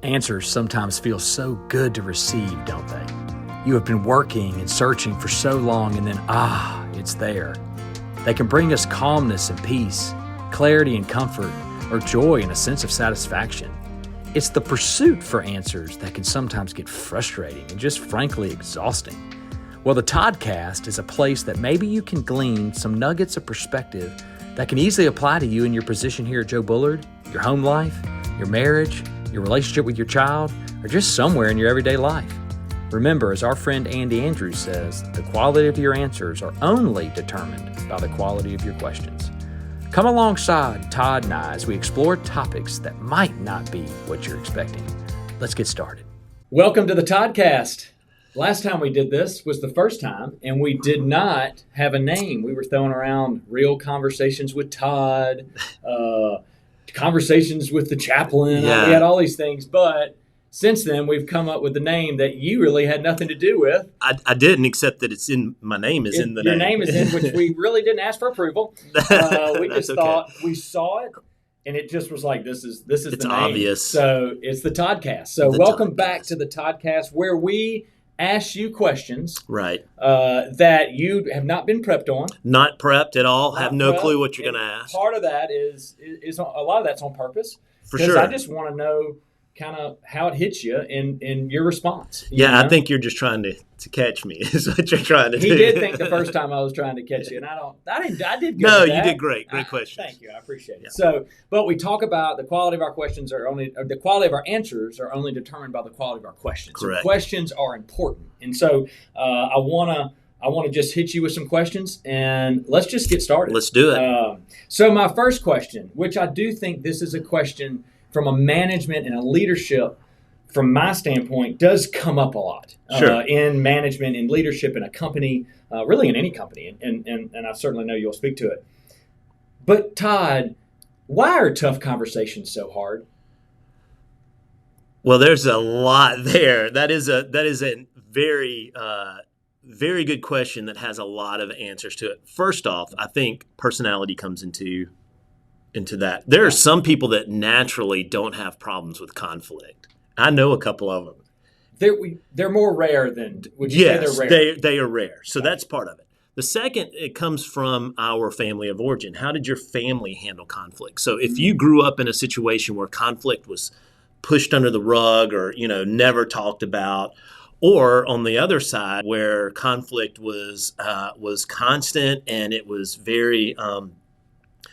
Answers sometimes feel so good to receive, don't they? You have been working and searching for so long and then, it's there. They can bring us calmness and peace, clarity and comfort, or joy and a sense of satisfaction. It's the pursuit for answers that can sometimes get frustrating and just frankly exhausting. Well, the Toddcast is a place that maybe you can glean some nuggets of perspective that can easily apply to you in your position here at Joe Bullard, your home life, your marriage, your relationship with your child, or just somewhere in your everyday life. Remember, as our friend Andy Andrews says, the quality of your answers are only determined by the quality of your questions. Come alongside Todd and I as we explore topics that might not be what you're expecting. Let's get started. Welcome to the Toddcast. Last time we did this was the first time, and we did not have a name. We were throwing around real conversations with Todd, conversations with the chaplain. Yeah. We had all these things, but since then we've come up with the name that you really had nothing to do with. I didn't, except that it's in my name is in the your name. Your name is in, which we really didn't ask for approval. We just thought we saw it, and it just was like this is it's the name. Obvious. So it's the Toddcast. So welcome back to the Toddcast, where we ask you questions, right? That you have not been prepped on. Not prepped at all. Have no clue what you're going to ask. Part of that is a lot of that's on purpose. For sure. I just want to know kind of how it hits you in your response. Yeah, I think you're just trying to catch me. Is what you're trying to do. He did think the first time I was trying to catch you, and I did good. No, at you that. did great. Great question. Thank you. I appreciate it. Yeah. So, but we talk about the quality of our questions the quality of our answers are only determined by the quality of our questions. Correct. So questions are important, and so I want to just hit you with some questions, and let's just get started. Let's do it. So my first question, which I do think this is a question from a management and a leadership, from my standpoint, does come up a lot. Sure. In management, in leadership, in a company, really in any company, and I certainly know you'll speak to it. But Todd, why are tough conversations so hard? Well, there's a lot there. That is a very very good question that has a lot of answers to it. First off, I think personality comes into that. There are some people that naturally don't have problems with conflict. I know a couple of them. They're more rare than, would you say they're rare? They are rare. So that's part of it. The second, it comes from our family of origin. How did your family handle conflict? So if you grew up in a situation where conflict was pushed under the rug or, never talked about, or on the other side where conflict was constant and it was very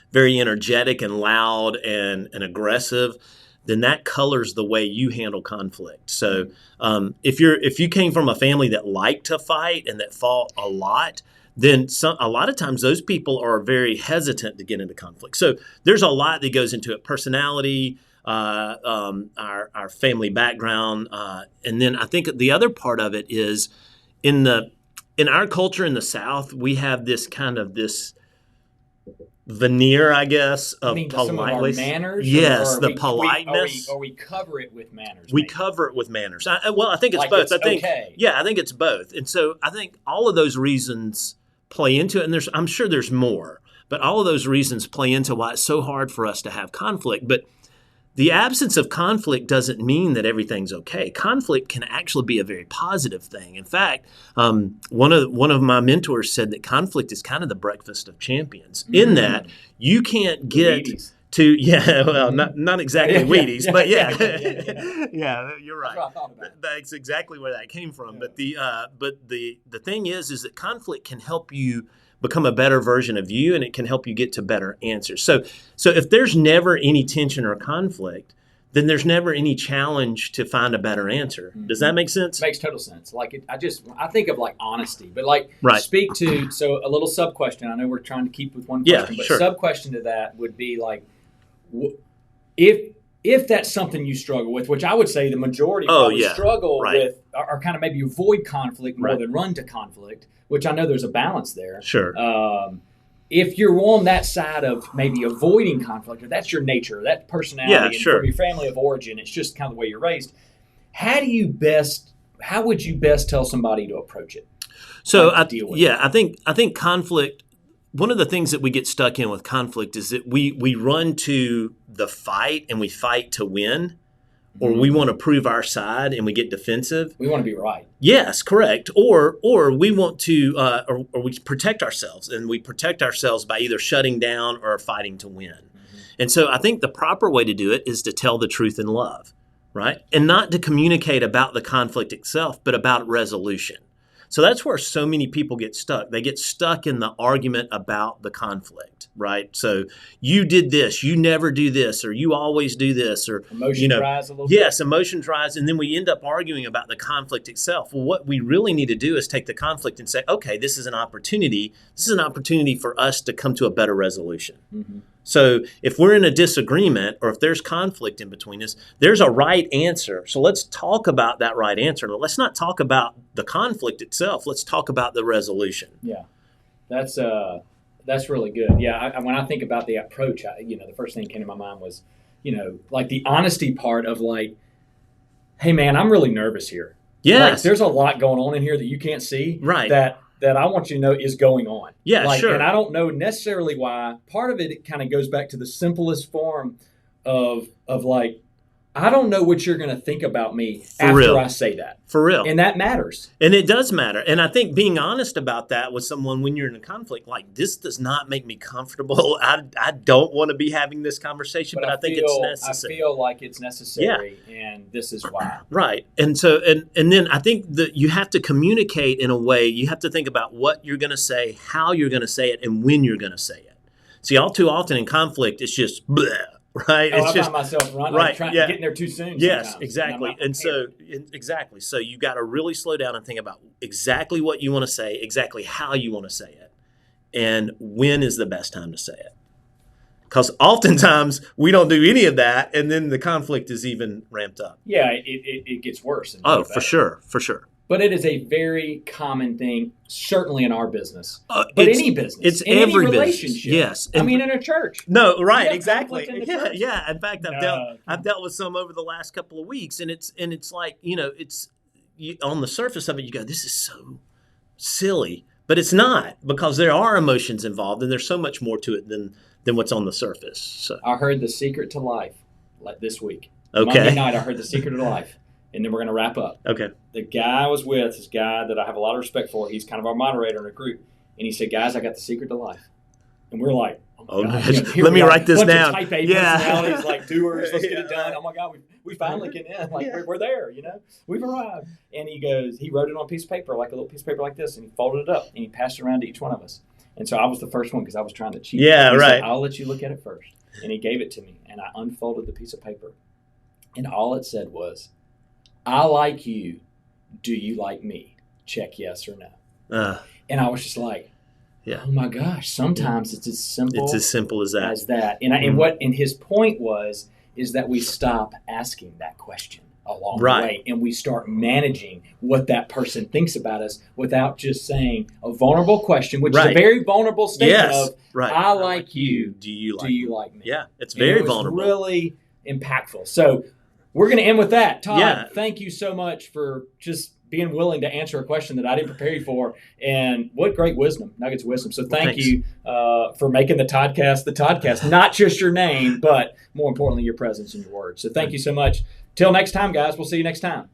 very energetic and loud and aggressive, then that colors the way you handle conflict. So if you came from a family that liked to fight and that fought a lot, then a lot of times those people are very hesitant to get into conflict. So there's a lot that goes into it: personality, our family background, and then I think the other part of it is in our culture in the South, we have this veneer, I guess, of politeness. Some of our manners? Yes, or the politeness. Or we cover it with manners. We cover it with manners. I think it's like both. It's I think, okay. Yeah, I think it's both. And so I think all of those reasons play into it. And I'm sure there's more, but all of those reasons play into why it's so hard for us to have conflict. But the absence of conflict doesn't mean that everything's okay. Conflict can actually be a very positive thing. In fact, one of my mentors said that conflict is kind of the breakfast of champions. In that you can't get Wheaties. Not exactly Wheaties, but yeah, you're right. That's what I thought about. That's exactly where that came from. Yeah. But the thing is that conflict can help you become a better version of you, and it can help you get to better answers. So if there's never any tension or conflict, then there's never any challenge to find a better answer. Mm-hmm. Does that make sense? Makes total sense. I think of like honesty, but like right. Speak to, so a little sub question. I know we're trying to keep with one question, but sure. Sub question to that would be like, if that's something you struggle with, which I would say the majority struggle with, are kind of maybe avoid conflict more than run to conflict, which I know there's a balance there. Sure. If you're on that side of maybe avoiding conflict, or that's your nature, that personality, and from your family of origin, it's just kind of the way you're raised. How would you best tell somebody to approach it? So I think conflict. One of the things that we get stuck in with conflict is that we run to the fight and we fight to win, or we want to prove our side and we get defensive. We want to be right. Yes, correct. Or we want to, or we protect ourselves, and we protect ourselves by either shutting down or fighting to win. And so I think the proper way to do it is to tell the truth in love, right? And not to communicate about the conflict itself, but about resolution. So that's where so many people get stuck. They get stuck in the argument about the conflict, right? So you did this, you never do this, or you always do this, or Emotions rise a little bit. Yes, emotions rise, and then we end up arguing about the conflict itself. Well, what we really need to do is take the conflict and say, okay, this is an opportunity. This is an opportunity for us to come to a better resolution. Mm-hmm. So if we're in a disagreement or if there's conflict in between us, there's a right answer. So let's talk about that right answer. Let's not talk about the conflict itself. Let's talk about the resolution. Yeah, that's really good. Yeah, when I think about the approach, the first thing that came to my mind was, like the honesty part of like, hey man, I'm really nervous here. Yes. Like, there's a lot going on in here that you can't see. Right. That I want you to know is going on. Yeah, sure. And I don't know necessarily why. Part of it kind of goes back to the simplest form of like, I don't know what you're going to think about me after I say that. For real. And that matters. And it does matter. And I think being honest about that with someone when you're in a conflict, like, this does not make me comfortable. I don't want to be having this conversation, but I think it's necessary. I feel like it's necessary, and this is why. Right. And so, and then I think that you have to communicate in a way, you have to think about what you're going to say, how you're going to say it, and when you're going to say it. See, all too often in conflict, it's just bleh. Right. I find myself getting there too soon. Yes, sometimes. exactly. And so, exactly. So you got to really slow down and think about exactly what you want to say, exactly how you want to say it, and when is the best time to say it. Because oftentimes we don't do any of that, and then the conflict is even ramped up. Yeah, it gets worse. Oh, for sure. But it is a very common thing, certainly in our business, but any business, it's in every any relationship. Business. Yes, I mean in a church. No, right, exactly. Yeah. In fact, I've dealt with some over the last couple of weeks, and it's like on the surface of it, you go, this is so silly, but it's not, because there are emotions involved, and there's so much more to it than what's on the surface. So I heard the secret to life like this week. Okay. Monday night, I heard the secret to life. And then we're going to wrap up. Okay. The guy I was with, this guy that I have a lot of respect for, he's kind of our moderator in a group. And he said, guys, I got the secret to life. And we're like, oh my God. Let me write this down. Type A personalities, like doers, let's get it done. Oh my God, we finally can end. Like we're there, we've arrived. And he goes, he wrote it on a piece of paper, like a little piece of paper like this, and he folded it up and he passed it around to each one of us. And so I was the first one because I was trying to cheat. Yeah, he right. said, I'll let you look at it first. And he gave it to me, and I unfolded the piece of paper. And all it said was, I like you. Do you like me? Check yes or no. And I was just like, oh my gosh, sometimes it's as simple as that. And his point is that we stop asking that question along the way, and we start managing what that person thinks about us without just saying a vulnerable question, which is a very vulnerable statement of, I like you. Do you like me? Yeah, it's very vulnerable. Really impactful. So we're going to end with that. Todd, thank you so much for just being willing to answer a question that I didn't prepare you for. And what great wisdom, nuggets of wisdom. So thank you for making the Toddcast, not just your name, but more importantly, your presence and your words. So thank you so much. Till next time, guys. We'll see you next time.